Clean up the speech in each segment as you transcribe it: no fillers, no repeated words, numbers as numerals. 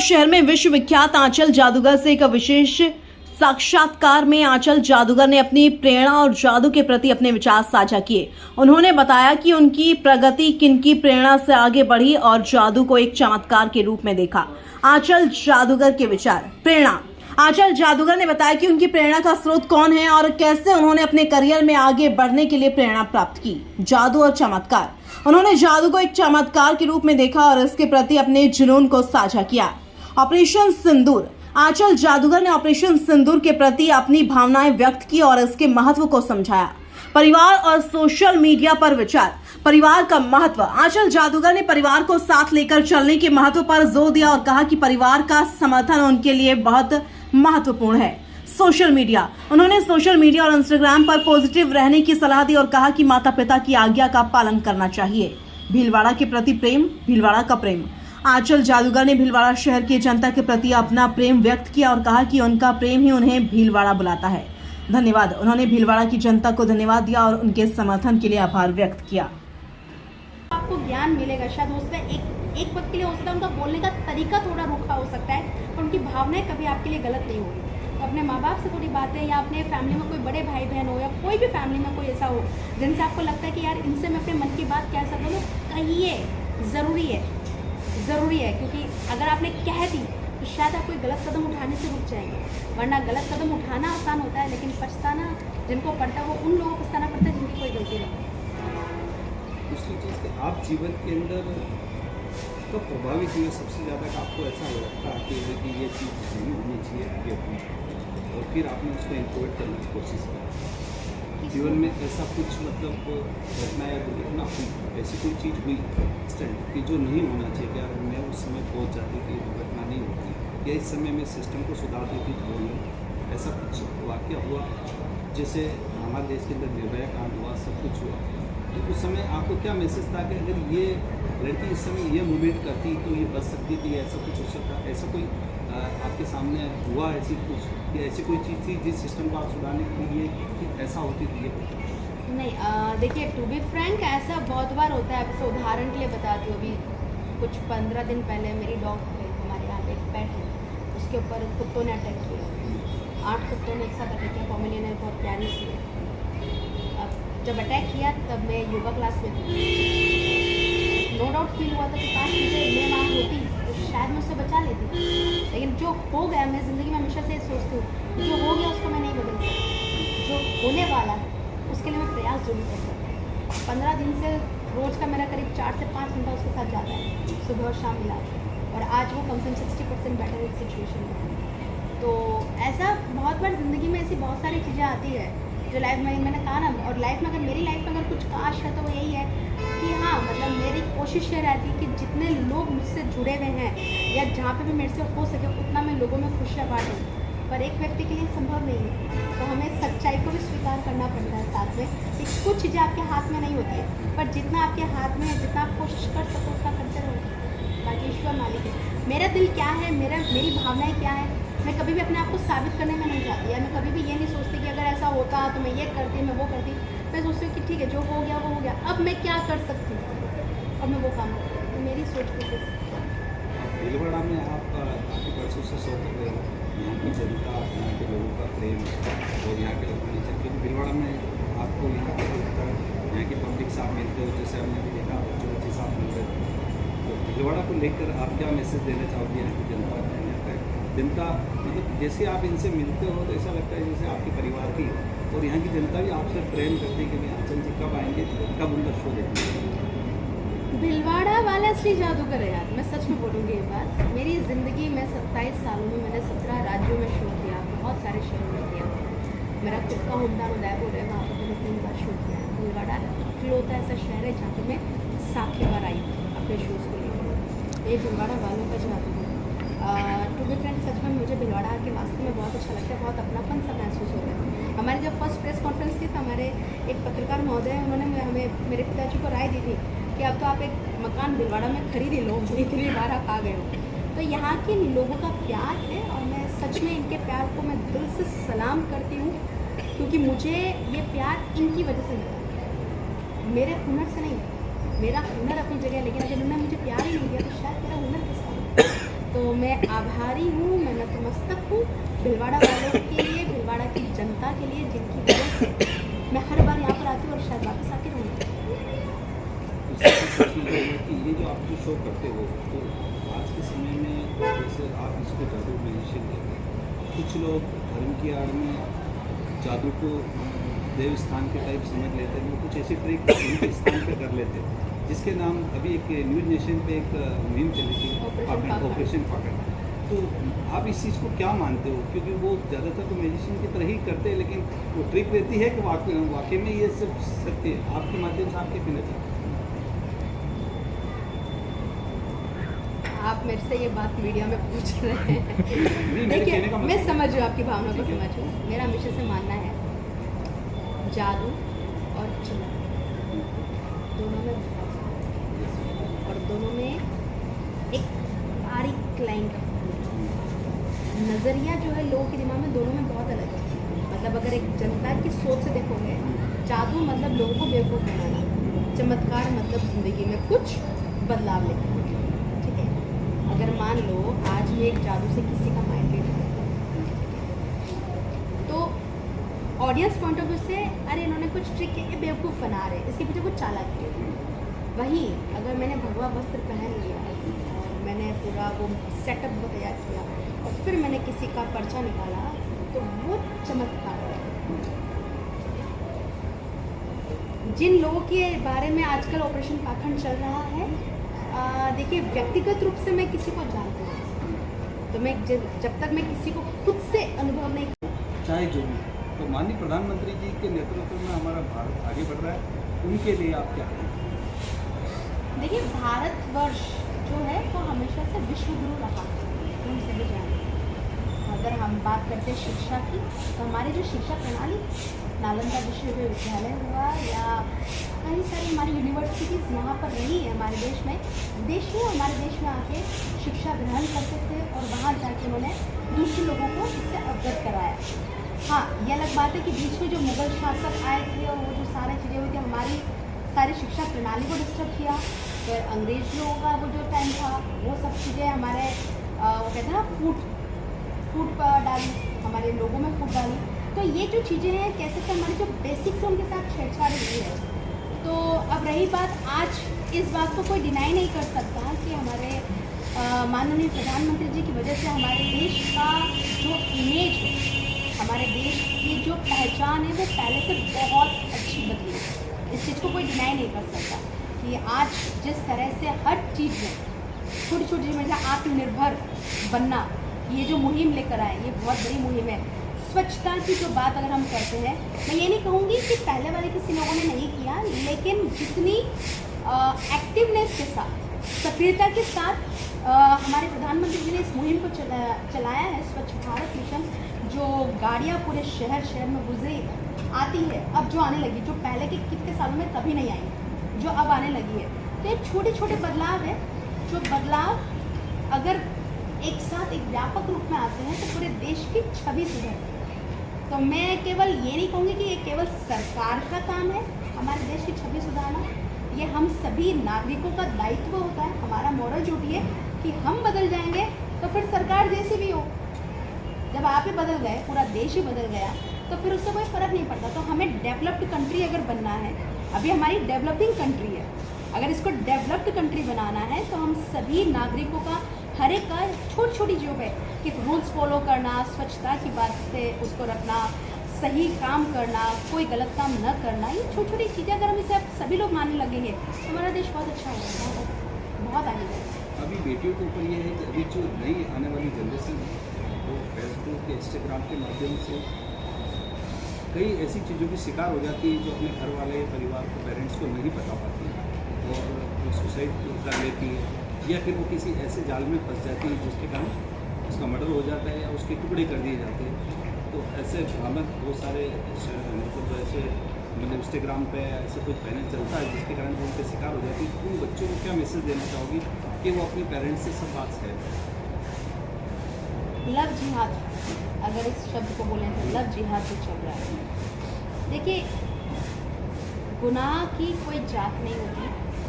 शहर में विश्वविख्यात आंचल जादूगर से एक विशेष साक्षात्कार में आंचल जादूगर ने अपनी प्रेरणा और जादू के प्रति अपने विचार साझा किए। उन्होंने बताया कि उनकी प्रगति किनकी प्रेरणा से आगे बढ़ी और जादू को एक चमत्कार के रूप में देखा। आंचल जादूगर के विचार। प्रेरणा। आंचल जादूगर ने बताया कि उनकी प्रेरणा का स्रोत कौन है और कैसे उन्होंने अपने करियर में आगे बढ़ने के लिए प्रेरणा प्राप्त की। जादू और चमत्कार। उन्होंने जादू को एक चमत्कार के रूप में देखा और इसके प्रति अपने जुनून को साझा किया। ऑपरेशन सिंदूर। आंचल जादूगर ने ऑपरेशन सिंदूर के प्रति अपनी भावनाएं व्यक्त की और इसके महत्व को समझाया। परिवार और सोशल मीडिया पर विचार। परिवार का महत्व। आंचल जादूगर ने परिवार को साथ लेकर चलने के महत्व पर जोर दिया और कहा कि परिवार का समर्थन उनके लिए बहुत महत्वपूर्ण है। Social media. उन्होंने सोशल मीडिया और इंस्टाग्राम पर पॉजिटिव रहने की सलाह दी और कहा कि माता पिता की आज्ञा का पालन करना चाहिए। भीलवाड़ा के प्रति प्रेम। भीलवाड़ा का प्रेम। आंचल जादूगर ने भीलवाड़ा शहर की जनता के प्रति अपना प्रेम व्यक्त किया और कहा कि उनका प्रेम ही उन्हें भीलवाड़ा बुलाता है। धन्यवाद। उन्होंने भीलवाड़ा की जनता को धन्यवाद दिया और उनके समर्थन के लिए आभार व्यक्त किया। आपको ज्ञान मिलेगा, शायद हो सकता है एक वक्त के लिए हो सकता है उनका बोलने का तरीका थोड़ा रूखा हो सकता है, पर उनकी भावनाएं कभी आपके लिए गलत नहीं होगी। तो अपने माँ बाप से थोड़ी बातें या अपने फैमिली में कोई बड़े भाई बहन हो या कोई भी फैमिली में कोई ऐसा हो जिनसे आपको लगता है कि यार इनसे मैं अपने मन की बात कह सकता हूँ, कहिए। ज़रूरी है क्योंकि अगर आपने कह दी तो शायद आप कोई गलत कदम उठाने से रुक जाएंगे, वरना गलत कदम उठाना आसान होता है लेकिन पछताना जिनको पड़ता है वो उन लोगों को पछताना पड़ता है जिनकी कोई गलती नहीं है। दूसरी चीज़ कि आप जीवन के अंदर कब प्रभावित हुए सबसे ज़्यादा कि आपको ऐसा लगता है कि ये चीज़ नहीं होनी चाहिए ये हुई और फिर आपने उसको इम्प्रूव करने की कोशिश की। जीवन में ऐसा कुछ मतलब घटना या दुर्घटना हुई, ऐसी कोई चीज़ हुई इंस्टेंट कि जो नहीं होना चाहिए कि यार मैं उस समय पहुंच जाती कि दुर्घटना नहीं होती या इस समय मैं सिस्टम को सुधार देती तो नहीं, ऐसा कुछ वाक़या हुआ। जैसे हमारे देश के अंदर निर्भया कांड हुआ, सब कुछ हुआ, तो उस समय आपको क्या मैसेज था कि अगर ये लड़की इस समय ये मूवमेंट करती तो ये बच सकती थी, ऐसा कुछ हो सकता, ऐसा कोई आपके सामने हुआ ऐसी कुछ कि ऐसी कोई चीज़ थी जिस सिस्टम को आप सुधारने के लिए कि ऐसा होती थी? नहीं, देखिए टू बी फ्रैंक ऐसा बहुत बार होता है। आपसे उदाहरण के लिए बताती हूँ, अभी कुछ 15 दिन पहले मेरी डॉग है, हमारे यहाँ पे एक पेट है, उसके ऊपर कुत्तों ने अटैक किया। 8 कुत्तों ने एक साथ अटैक किया। पॉमेलियन है, बहुत प्यारी सी है। अब जब अटैक किया तब मैं योगा क्लास में थी। नो डाउट फील हुआ था कि काश मैं वहाँ होती तो शायद मैं उससे बचा लेती, लेकिन जो हो गया, मैं ज़िंदगी में हमेशा से सोचती हूँ जो हो गया उसको मैं नहीं बदल सकती, जो होने वाला है उसके लिए मैं प्रयास जरूर कर सकती हूँ। 15 दिन से रोज़ का मेरा करीब 4 से 5 घंटा उसके साथ जाता है, सुबह और शाम मिला के, और आज वो कम से कम 60% बेटर एक सिचुएशन है। तो ऐसा बहुत बार ज़िंदगी में ऐसी बहुत सारी चीज़ें आती है जो लाइफ में, मैंने कहा ना, और लाइफ में अगर मेरी लाइफ में अगर कुछ काश है तो वो यही है कि हाँ, मतलब मेरी कोशिश ये रहती है कि जितने लोग मुझसे जुड़े हुए हैं या जहाँ पे भी मेरे से हो सके उतना मैं लोगों में खुशियाँ बांटूँ, पर एक व्यक्ति के लिए संभव नहीं है। तो हमें सच्चाई को भी स्वीकार करना पड़ता है साथ में कि कुछ चीज़ें आपके हाथ में नहीं होती है, पर जितना आपके हाथ में है, जितना आप कोशिश कर सको उतना करते रहो। बाकी ईश्वर मालिक है। मेरा दिल क्या है, मेरी भावनाएँ क्या है, मैं कभी भी अपने आप को साबित करने में नहीं चाहती, या मैं कभी भी ये नहीं सोचती कि अगर ऐसा होता तो मैं ये करती, मैं वो करती। मैं सोचती हूँ कि ठीक है, जो हो गया वो हो गया, अब मैं क्या कर सकती हूँ, अब मैं वो काम करती हूँ। तो मेरी सोच को भीलवाड़ा में आप काफ़ी वर्षों से शो कर रहे हो, यहाँ की जनता, यहाँ के लोगों का प्रेम और यहाँ के लोगों ने, क्योंकि भीलवाड़ा में आपको यहाँ की पब्लिक से आप मिलते हो, जैसे हमने भी देखा जो अच्छे साथ मिल रहे थे। तो भीलवाड़ा को लेकर आप क्या मैसेज देना चाहोगे यहाँ की जनता मतलब जैसे आप इनसे मिलते हो तो ऐसा लगता है जैसे आपके परिवार की, और यहाँ की जनता भी आपसे प्रेम करती है कि आंचल जी कब आएंगे, कब उनका शो देखेंगे? भीलवाड़ा वाला असली जादूगर है यार, मैं सच में बोलूँगी ये बात। मेरी ज़िंदगी में 27 सालों में मैंने 17 राज्यों में शो किया, बहुत सारे शहरों में किया। मेरा खुद का होम टाउन उदयपुर है, वहाँ पर मैंने 3 बार शो किया है। भीलवाड़ा इकलौता ऐसा शहर है जहाँ पर मैं 7 बार आई अपने शोज़ को लेकर। ये भीलवाड़ा वालों का जादू है। टू बी फ्रेंड, सच में मुझे भीलवाड़ा आके वास्तव में बहुत अच्छा लगता है, बहुत अपनापन सा महसूस होता है। हमारी जब फर्स्ट प्रेस कॉन्फ्रेंस थी तो हमारे एक पत्रकार महोदय उन्होंने हमें मेरे पिताजी को राय दी थी कि अब तो आप एक मकान भीलवाड़ा में खरीद ही लो, इतनी बार आप आ गए हो। तो यहाँ के लोगों का प्यार है और मैं सच में इनके प्यार को मैं दिल से सलाम करती हूँ, क्योंकि मुझे ये प्यार इनकी वजह से मिला, मेरे हुनर से नहीं। मेरा हुनर अपनी जगह है, लेकिन अगर उन्होंने मुझे प्यार ही नहीं दिया तो शायद मेरा हुनर किसका। तो मैं आभारी हूँ, मैं नतमस्तक हूँ भिलवाड़ा वालों के लिए, भिलवाड़ा की जनता के लिए, जिनकी वजह से मैं हर बार यहाँ पर आती हूँ और शायद वापस आके रहूँगी। कि ये जो आप जो शो करते हो, तो आज के समय में जैसे आप इसको जादू म्यूजिशियन कहते हैं, कुछ लोग धर्म की आड़ में जादू को देव स्थान के टाइप समझ लेते हैं, वो कुछ ऐसी ट्रिक उनके स्थान पे कर लेते हैं, जिसके नाम अभी एक न्यूज नेशन पे एक मुहिम चली थी, ऑपरेशन पाकड़। तो आप इस चीज़ को क्या मानते हो? क्योंकि वो ज़्यादातर तो म्यूजिशियन की तरह ही करते हैं, लेकिन वो ट्रिक रहती है कि वाकई में ये सब सत्य है। आपके माध्यम से आपके कहना चाहते हैं? आप मेरे से ये बात मीडिया में पूछ रहे हैं। नहीं, मेरे कहने का मैं मतलब- समझ रही हूँ आपकी भावना को, ठीक है। समझ हूँ। मेरा हमेशा से मानना है जादू और चमत्कार दोनों में बहुत फर्क है, और दोनों में एक बारीक लाइन का फर्क है। नज़रिया जो है लोगों के दिमाग में दोनों में बहुत अलग है। मतलब अगर एक जनता की सोच से देखोगे, जादू मतलब लोगों को बेवकूफ़ बनाना, चमत्कार मतलब ज़िंदगी में कुछ बदलाव लेकर, ठीक है। अगर मान लो आज मैं एक जादू से किसी का माइंड रीड तो ऑडियंस पॉइंट ऑफ व्यू से अरे इन्होंने कुछ ट्रिक के बेवकूफ़ बना रहे, इसके पीछे कुछ चालाकी है। वहीं अगर मैंने भगवा वस्त्र पहन लिया और मैंने पूरा वो सेटअप को तैयार किया और फिर मैंने किसी का पर्चा निकाला, तो वो चमत्कार है। जिन लोगों के बारे में आजकल ऑपरेशन पाखंड चल रहा है, देखिए व्यक्तिगत रूप से मैं किसी को जानती हूँ, तो मैं जब तक मैं किसी को खुद से अनुभव नहीं, चाहे जो भी, तो माननीय प्रधानमंत्री जी के नेतृत्व में हमारा भारत आगे बढ़ रहा है, उनके लिए आप क्या कहेंगे? देखिए भारतवर्ष जो है वो हमेशा से विश्व गुरु रहा, हम सभी जानते हैं। अगर हम बात करते हैं शिक्षा की, तो हमारी जो शिक्षा प्रणाली, नालंदा विश्वविद्यालय हुआ या कई सारी हमारी यूनिवर्सिटीज़ यहाँ पर रही है हमारे देश में, विदेशी हमारे देश में आके शिक्षा ग्रहण करते थे और वहाँ जाके उन्होंने दूसरे लोगों को इससे अवगत कराया। हाँ, ये अलग बात है कि बीच में जो मुगल शासक आए थे और वो जो सारी चीज़ें हुई थी, हमारी सारी शिक्षा प्रणाली को डिस्टर्ब किया। फिर अंग्रेज लोगों का वो जो टाइम था, वो सब चीज़ें हमारे वो कहते हैं ना फूट पर डाली, हमारे लोगों में फूट डाली। तो ये जो चीज़ें हैं, कैसे से हमारी जो बेसिक्स है उनके साथ छेड़छाड़ हुई है। तो अब रही बात, आज इस बात को कोई डिनाई नहीं कर सकता कि हमारे माननीय प्रधानमंत्री जी की वजह से हमारे देश का जो इमेज है, हमारे देश की जो पहचान है, वो पहले से बहुत अच्छी बदली है। इस चीज़ को कोई डिनाई नहीं कर सकता कि आज जिस तरह से हर चीज़ में छोटी छोटी चीज़ में आत्मनिर्भर बनना, ये जो मुहिम लेकर आए, ये बहुत बड़ी मुहिम है। स्वच्छता की जो बात अगर हम करते हैं, मैं ये नहीं कहूँगी कि पहले वाले किसी लोगों ने नहीं किया, लेकिन जितनी एक्टिवनेस के साथ, सक्रियता के साथ हमारे प्रधानमंत्री जी ने इस मुहिम को चलाया है, स्वच्छ भारत मिशन, जो गाड़ियाँ पूरे शहर में गुजरी आती है, अब जो आने लगी, जो पहले के कितने सालों में कभी नहीं आई, जो अब आने लगी है। तो ये छोटे छोटे बदलाव है, जो बदलाव अगर एक साथ एक व्यापक रूप में आते हैं तो पूरे देश की छवि सुधरती है। तो मैं केवल ये नहीं कहूँगी कि ये केवल सरकार का काम है हमारे देश की छवि सुधारना, ये हम सभी नागरिकों का दायित्व होता है, हमारा मॉरल ड्यूटी है कि हम बदल जाएंगे तो फिर सरकार जैसी भी हो, जब आप ही बदल गए, पूरा देश ही बदल गया, तो फिर उससे कोई फ़र्क नहीं पड़ता। तो हमें डेवलप्ड कंट्री अगर बनना है, अभी हमारी डेवलपिंग कंट्री है, अगर इसको डेवलप्ड कंट्री बनाना है तो हम सभी नागरिकों का हर एक का छोटी छोटी चीज़ों पे कि रूल्स फॉलो करना, स्वच्छता की बात से उसको रखना, सही काम करना, कोई गलत काम न करना, ये छोटी छोटी चीज़ें अगर हम इसे सभी लोग मानने लगेंगे तो हमारा देश बहुत अच्छा होगा, बहुत आगे जाएगा। अभी बेटियों के ऊपर ये है कि अभी जो नई आने वाली जनरेशन है, वो फेसबुक के इंस्टाग्राम के माध्यम से कई ऐसी चीज़ों की शिकार हो जाती है जो अपने घर वाले परिवार को, पेरेंट्स को नहीं बता पाती और वो सुसाइड कर लेती है, या फिर वो किसी ऐसे जाल में फंस जाती है जिसके कारण उसका मर्डर हो जाता है या उसके टुकड़े कर दिए जाते हैं। तो ऐसे भ्रामक बहुत सारे मतलब ऐसे इंस्टाग्राम पे ऐसे कुछ पैनल चलता है जिसके कारण वो उनके शिकार हो जाती है। उन बच्चों को क्या मैसेज देना चाहोगी कि वो अपने पेरेंट्स से सब बात शेयर करें? लव जिहाद, अगर इस शब्द को बोलें तो लव जिहाद जो चल रहा है। देखिए, गुनाह की कोई जात नहीं होती,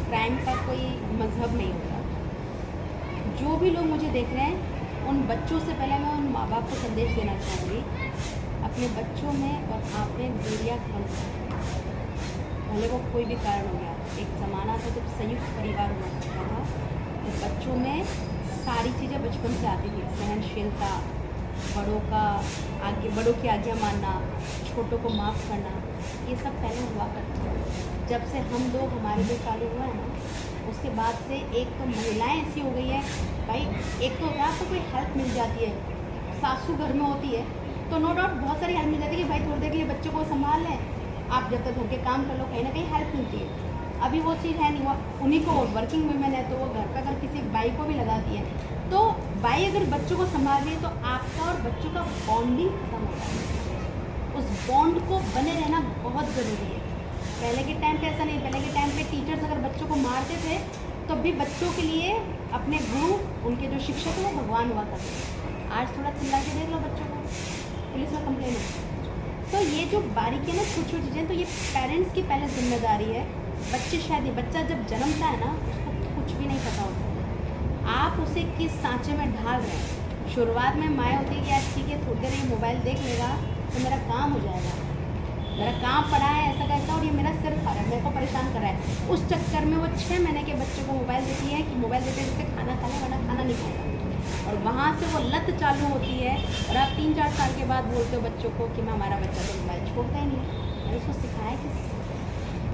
क्राइम का कोई मजहब नहीं होता। जो भी लोग मुझे देख रहे हैं उन बच्चों से पहले मैं उन माँ बाप को संदेश देना चाहूँगी, अपने बच्चों में और आप में दूरियाँ कम करें। भले वो कोई भी कारण हो गया, एक ज़माना था जब संयुक्त परिवार हुआ करता था, तो बच्चों में सारी चीज़ें बचपन से आती थी, सहनशीलता, बड़ों की आज्ञा मानना, छोटों को माफ़ करना, ये सब पहले हुआ करता था। जब से हम लोग हमारे जो चालू हुआ है ना, उसके बाद से एक तो महिलाएं ऐसी हो गई है भाई, एक तो होता है आपको कोई हेल्प मिल जाती है, सासू घर में होती है तो नो डाउट बहुत सारी हेल्प मिल जाती है कि भाई थोड़ी देर के लिए बच्चों को संभाल लें, आप जब तक घर के काम कर लो, कहीं ना कहीं हेल्प मिलती है। अभी वो चीज़ है नहीं, वो उन्हीं को वर्किंग वुमेन है तो वो घर पर अगर किसी बाई को भी लगाती है, तो बाई अगर बच्चों को संभाल रही है तो आपका और बच्चों का बॉन्डिंग खत्म होता है। उस बॉन्ड को बने रहना बहुत ज़रूरी है। पहले के टाइम पे ऐसा नहीं, पहले के टाइम पे टीचर्स अगर बच्चों को मारते थे तो भी बच्चों के लिए अपने गुरु, उनके जो शिक्षक हैं वो भगवान हुआ करते थे। आज थोड़ा चिल्ला के देख लो बच्चों को, पुलिस में कंप्लेन है। तो ये जो बारीकी है ना, छोटी छोटी चीज़ें, तो ये पेरेंट्स की पहले जिम्मेदारी है। बच्चा जब जन्मता है ना, उसको कुछ भी नहीं पता होता, आप उसे किस सांचे में ढाल रहे हैं। शुरुआत में माएँ होती है कि यार ठीक है थोड़ी देर ये मोबाइल देख लेगा तो मेरा काम हो जाएगा, मेरा काम पड़ा है ऐसा कैसा, और ये मेरा सिर खा रहा है, मेरे को परेशान कर रहा है। उस चक्कर में वो 6 महीने के बच्चे को मोबाइल देती है कि मोबाइल देते देते खाना खा ले वरना खाना नहीं खाएगा, और वहाँ से वो लत चालू होती है। और आप 3-4 साल के बाद बोलते हो बच्चों को कि मैं हमारा बच्चा तो मोबाइल छोड़ता ही नहीं है, मैंने उसको सिखाया किसी।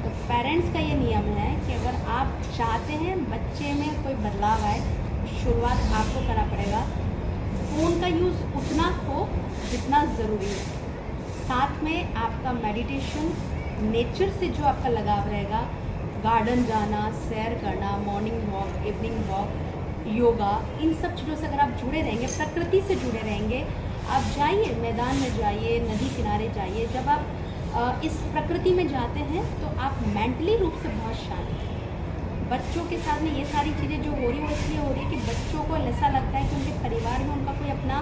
तो पेरेंट्स का ये नियम है कि अगर आप चाहते हैं बच्चे में कोई बदलाव आए, शुरुआत आपको करना पड़ेगा। फ़ोन का यूज़ उतना हो जितना ज़रूरी है, साथ में आपका मेडिटेशन, नेचर से जो आपका लगाव रहेगा, गार्डन जाना, सैर करना, morning walk, evening walk, yoga, इन सब चीज़ों से अगर आप जुड़े रहेंगे, प्रकृति से जुड़े रहेंगे, आप जाइए मैदान में जाइए, नदी किनारे जाइए। जब आप इस प्रकृति में जाते हैं तो आप मेंटली रूप से बहुत शांत हैं। बच्चों के साथ में ये सारी चीज़ें जो हो रही है वो इसलिए हो रही है कि बच्चों को ऐसा लगता है कि उनके परिवार में उनका कोई अपना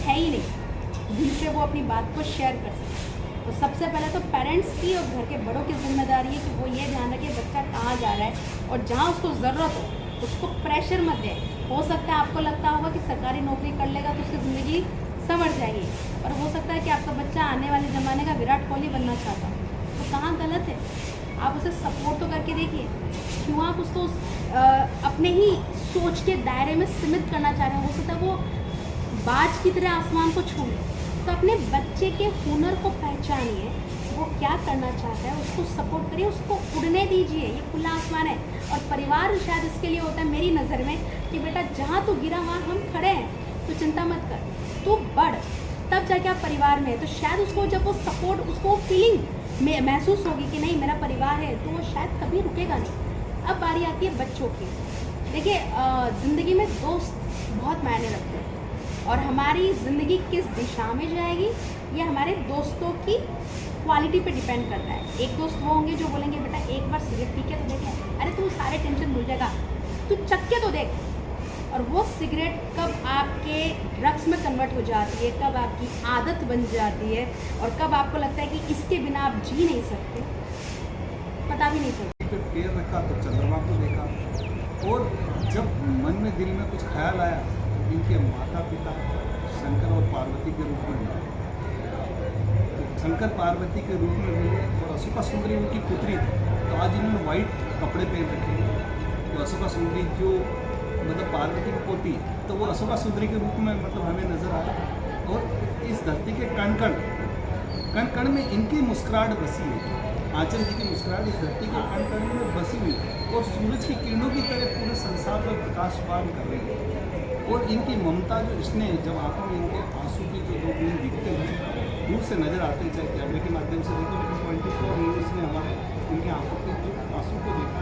है ही नहीं जिनसे वो अपनी बात को शेयर कर सके। तो सबसे पहले तो पेरेंट्स की और घर के बड़ों की जिम्मेदारी है कि वो ये ध्यान रखें बच्चा कहाँ जा रहा है, और जहाँ उसको ज़रूरत हो उसको प्रेशर मत दें। हो सकता है आपको लगता होगा कि सरकारी नौकरी कर लेगा तो उसकी ज़िंदगी संवर जाएगी, और हो सकता है कि आपका बच्चा आने वाले ज़माने का विराट कोहली बनना चाहता है, तो कहाँ गलत है। आप उसे सपोर्ट तो करके देखिए, क्यों आप उसको अपने ही सोच के दायरे में सीमित करना चाह रहे हैं। हो सकता है वो बाज की तरह आसमान को छू ले, तो अपने बच्चे के हुनर को पहचानिए, वो क्या करना चाहता है उसको सपोर्ट करिए, उसको उड़ने दीजिए। ये खुला आसमान है, और परिवार शायद इसके लिए होता है मेरी नज़र में कि बेटा जहाँ तू गिरा वहाँ हम खड़े हैं, तो चिंता मत कर, तू बढ़, तब जाके आप परिवार में है। तो शायद उसको जब वो सपोर्ट, उसको फीलिंग में महसूस होगी कि नहीं मेरा परिवार है, तो वो शायद कभी रुकेगा नहीं। अब बारी आती है बच्चों की। देखिए ज़िंदगी में दोस्त बहुत मायने रखते हैं, और हमारी ज़िंदगी किस दिशा में जाएगी ये हमारे दोस्तों की क्वालिटी पे डिपेंड करता है। एक दोस्त वो होंगे जो बोलेंगे बेटा एक बार सिगरेट पी के तो देख, अरे तू सारे टेंशन भूल जाएगा, तू चख के तो देख। और वो सिगरेट कब आपके ड्रग्स में कन्वर्ट हो जाती है, कब आपकी आदत बन जाती है, और कब आपको लगता है कि इसके बिना आप जी नहीं सकते, पता भी नहीं चलता। तो पैर रखा तो चंद्रमा को देखा, और जब मन में दिल में कुछ ख्याल आया तो इनके माता पिता शंकर और पार्वती के रूप में मिले। तो शंकर पार्वती के रूप में मिले, और अशोका सुंदरी उनकी पुत्री थी। तो आज इन्होंने वाइट कपड़े पहन रखे हैं। तो अशोका सुंदरी जो मतलब पार्वती की पोती, तो वो अशोका सुंदरी के रूप में मतलब हमें नजर आया। और इस धरती के कण कण में इनकी मुस्कुराहट बसी है। आंचल जी की मुस्कुराहट इस धरती के कण कण में बसी हुई है, और सूरज की किरणों की तरह पूरे संसार पर प्रकाशमान कर रही है। और इनकी ममता जो स्नेह, जब आंखों में इनके आंसू के जो 2 बूंद दिखते हैं, दूर से नजर आते हैं, चाहे कैमरे के माध्यम से देखो, लेकिन 24 न्यूज़ ने हमारे इनके आंखों के जो आंसू को देखा,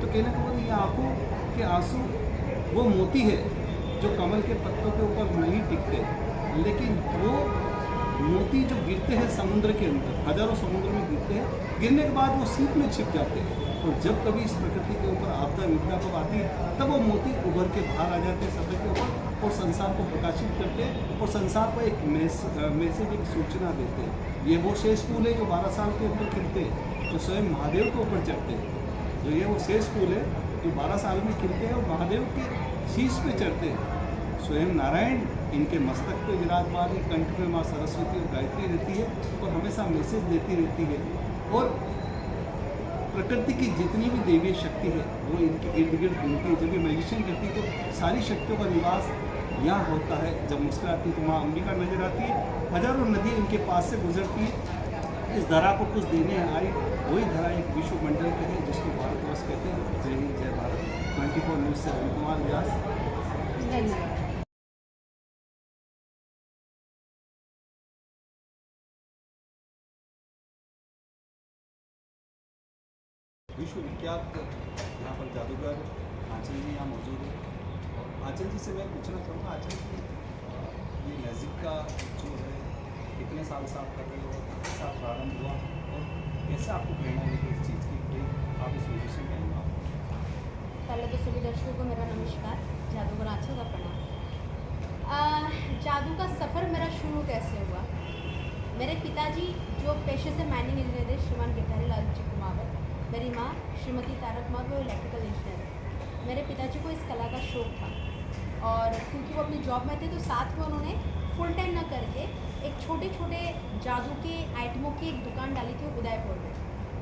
तो कहने का मतलब ये आंखों के आंसू वो मोती है जो कमल के पत्तों के ऊपर नहीं टिकते, लेकिन वो मोती जो गिरते हैं समुद्र के अंदर, हजारों समुद्र में गिरते हैं, गिरने के बाद वो सीप में छिप जाते हैं, और जब कभी इस प्रकृति के ऊपर आपदा विपदा कब आती है तब वो मोती उभर के बाहर आ जाते हैं सतह के ऊपर, और संसार को प्रकाशित करते हैं, और संसार को एक मैसेज, एक सूचना देते हैं। ये वो शेष फूल है जो 12 साल के ऊपर खिलते हैं, तो स्वयं महादेव के ऊपर चढ़ते हैं। जो ये वो शेष फूल है जो 12 साल में खिलते हैं और महादेव के शीश पे चढ़ते हैं। स्वयं नारायण इनके मस्तक पे विराजमान है, कंठ पे माँ सरस्वती और गायत्री रहती है और हमेशा मैसेज देती रहती है। और प्रकृति की जितनी भी देवी शक्ति है वो इनके इर्द गिर्द घूमती है। जब ये मेडिटेशन करती है तो सारी शक्तियों का निवास यहाँ होता है। जब मुस्कुराती है तो माँ अंबिका नजर आती है। हजारों नदियाँ इनके पास से गुजरती है। इस धरा को कुछ देने आई, वही धरा एक विश्व मंडल पे है जिसको भारतवर्ष कहते हैं। जय हिंद, जय भारत। 24 न्यूज़ से रवि कुमार व्यास। धन्यवाद। विश्व विख्यात यहाँ पर जादूगर आंचल जी यहाँ मौजूद है। और आंचल जी से मैं पूछना चाहूँगा, आंचल जी ये मैजिक का जो है कितने साल से आप कर रहे हो, किस साल प्रारंभ हुआ और कैसे आपको प्रेरणा मिली इस चीज़ की कोई आप इस म्यूजिशियन के अनुभव? पहले तो सभी दर्शकों को मेरा नमस्कार, जादूगर आंचल का प्रणाम। जादू का सफ़र मेरा शुरू कैसे हुआ? मेरे पिताजी जो पेशे से माइनिंग इंजीनियर थे, श्रीमान गिरधारी लाल जी कुमावत, मेरी माँ श्रीमती तारक माँ वो इलेक्ट्रिकल इंजीनियर है। मेरे पिताजी को इस कला का शौक था और क्योंकि वो अपनी जॉब में थे तो साथ में उन्होंने फुल टाइम ना करके एक छोटे छोटे जादू के आइटमों की एक दुकान डाली थी उदयपुर में।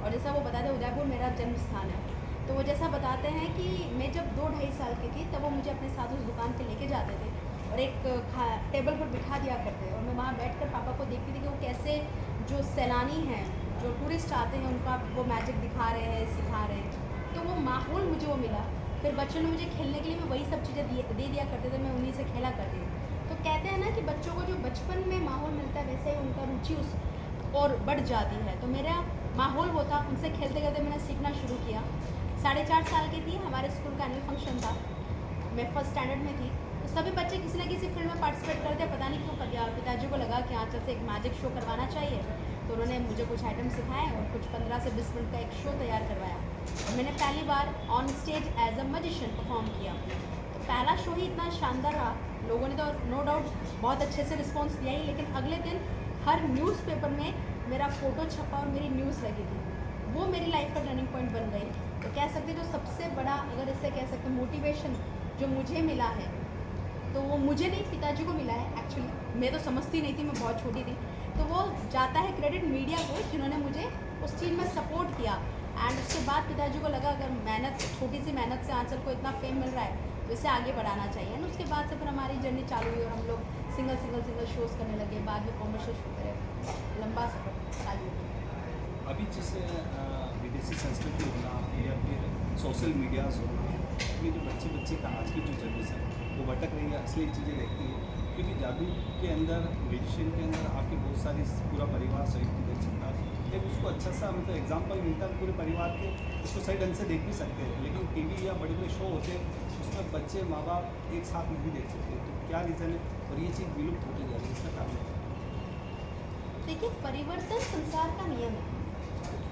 और जैसा वो बताते हैं उदयपुर मेरा जन्म स्थान है, तो वो जैसा बताते हैं कि मैं जब 2-2.5 साल की थी तब वो मुझे अपने साथ उस दुकान पे लेके जाते थे और एक टेबल पर बिठा दिया करते और मैं वहाँ बैठकर पापा को देखती थी कि वो कैसे जो सैलानी हैं, जो टूरिस्ट आते हैं उनका वो मैजिक दिखा रहे हैं, सिखा रहे हैं। तो वो माहौल मुझे वो मिला। फिर बच्चों ने मुझे खेलने के लिए भी वही सब चीज़ें दे दिया करते थे, मैं उन्हीं से खेला करती थी। तो कहते हैं ना कि बच्चों को जो बचपन में माहौल मिलता है वैसे ही उनका रुचि उस और बढ़ जाती है। तो मेरा माहौल वो था, उनसे खेलते खेलते मैंने सीखना शुरू किया। 4.5 साल की थी, हमारे स्कूल का एनुअल फंक्शन था, मैं फर्स्ट स्टैंडर्ड में थी। तो सभी बच्चे किसी न किसी फील्ड में पार्टिसिपेट करते हैं, पता नहीं क्यों पिताजी को लगा कि आंचल से एक मैजिक शो करवाना चाहिए। तो उन्होंने मुझे कुछ आइटम सिखाए और कुछ 15 से 20 मिनट का एक शो तैयार करवाया और मैंने पहली बार on stage as a magician perform किया। तो पहला शो ही इतना शानदार रहा, लोगों ने तो नो डाउट बहुत अच्छे से रिस्पॉन्स दिया ही, लेकिन अगले दिन हर न्यूज़पेपर में मेरा फ़ोटो छपा और मेरी न्यूज़ लगी थी। वो मेरी लाइफ का टर्निंग पॉइंट बन गई। तो कह सकते जो सबसे बड़ा, अगर इससे कह सकते मोटिवेशन जो मुझे मिला है, तो वो मुझे नहीं पिताजी को मिला है। एक्चुअली मैं तो समझती नहीं थी, मैं बहुत छोटी थी। तो वो जाता है क्रेडिट मीडिया को जिन्होंने मुझे उस चीज़ में सपोर्ट किया। एंड उसके बाद पिताजी को लगा अगर मेहनत, छोटी सी मेहनत से आंचल को इतना फेम मिल रहा है तो इसे आगे बढ़ाना चाहिए। एंड उसके बाद से फिर हमारी जर्नी चालू हुई और हम लोग सिंगल शोज़ करने लगे, बाद में कॉमर्शियल शो करे, लंबा सफर चालू हुआ। अभी जैसे विदेशी संस्कृति होना या फिर सोशल मीडियाज होना, ये जो बच्चे का आज की जो जनरेशन वो भटक रही है, असली चीज़ें देखती है। क्योंकि जादू के अंदर, म्यूजिशियन के अंदर आपके बहुत सारी पूरा परिवार संयुक्त देख सकता है। एक उसको अच्छा सा मतलब एग्जाम्पल मिलता है पूरे परिवार के, उसको सही ढंग से देख भी सकते हैं। लेकिन टीवी या बड़े बड़े शो होते हैं उसमें बच्चे माँ बाप एक साथ नहीं देख सकते। तो क्या रीज़न है और ये चीज़ विलुप्त होती जा रही है, इसका कारण? देखिए, परिवर्तन संसार का नियम है।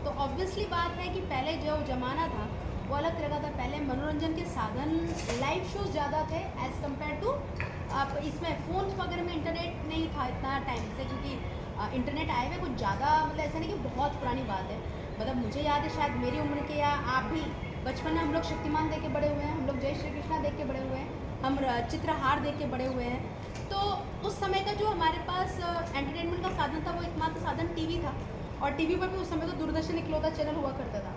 तो ऑब्वियसली बात है कि पहले जो ज़माना था वो अलग तरह का था। पहले मनोरंजन के साधन लाइव शोज़ ज़्यादा थे एज़ कम्पेयर टू आप इसमें फ़ोन वगैरह में इंटरनेट नहीं था इतना टाइम से, क्योंकि इंटरनेट आए हुए कुछ ज़्यादा, मतलब ऐसा नहीं कि बहुत पुरानी बात है। मतलब मुझे याद है शायद मेरी उम्र के या आप भी बचपन में हम लोग शक्तिमान देख के बड़े हुए हैं, हम लोग जय श्री कृष्णा देख के बड़े हुए हैं, हम चित्रहार देख के बड़े हुए हैं। तो उस समय का जो हमारे पास एंटरटेनमेंट का साधन था वो एकमात्र साधन टीवी था। और टीवी पर भी उस समय तो दूरदर्शन इकलौता चैनल हुआ करता था।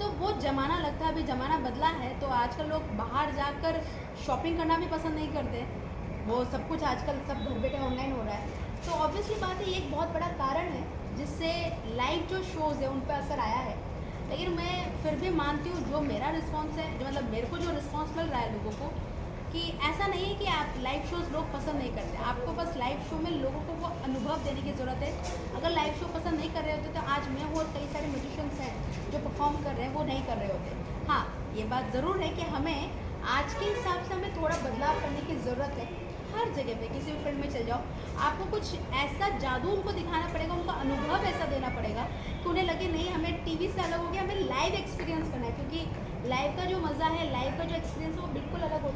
तो वो ज़माना लगता है, अभी ज़माना बदला है। तो आजकल लोग बाहर जाकर शॉपिंग करना भी पसंद नहीं करते, वो सब कुछ आजकल सब घर बैठे ऑनलाइन हो रहा है। तो ऑब्वियसली बात है, ये एक बहुत बड़ा कारण है जिससे लाइव जो शोज़ है उन पर असर आया है। लेकिन मैं फिर भी मानती हूँ जो मेरा रिस्पॉन्स है, जो मतलब मेरे को जो रिस्पॉन्स मिल रहा है लोगों को, कि ऐसा नहीं है कि आप लाइव शोज़ लोग पसंद नहीं करते, आपको बस लाइव शो में लोगों को वो अनुभव देने की ज़रूरत है। अगर लाइव शो पसंद नहीं कर रहे होते तो आज मैं और कई सारे म्यूजिशियंस हैं जो परफॉर्म कर रहे हैं वो नहीं कर रहे होते। हाँ, ये बात ज़रूर है कि हमें आज के हिसाब से हमें थोड़ा बदलाव करने की ज़रूरत है। हर जगह पे किसी भी फील्ड में चल जाओ, आपको कुछ ऐसा जादू उनको दिखाना पड़ेगा, उनका अनुभव ऐसा देना पड़ेगा कि उन्हें लगे नहीं हमें टीवी से अलग हो गया, हमें लाइव एक्सपीरियंस करना है। क्योंकि लाइव का जो मज़ा है, लाइव का जो एक्सपीरियंस है वो बिल्कुल अलग होता है।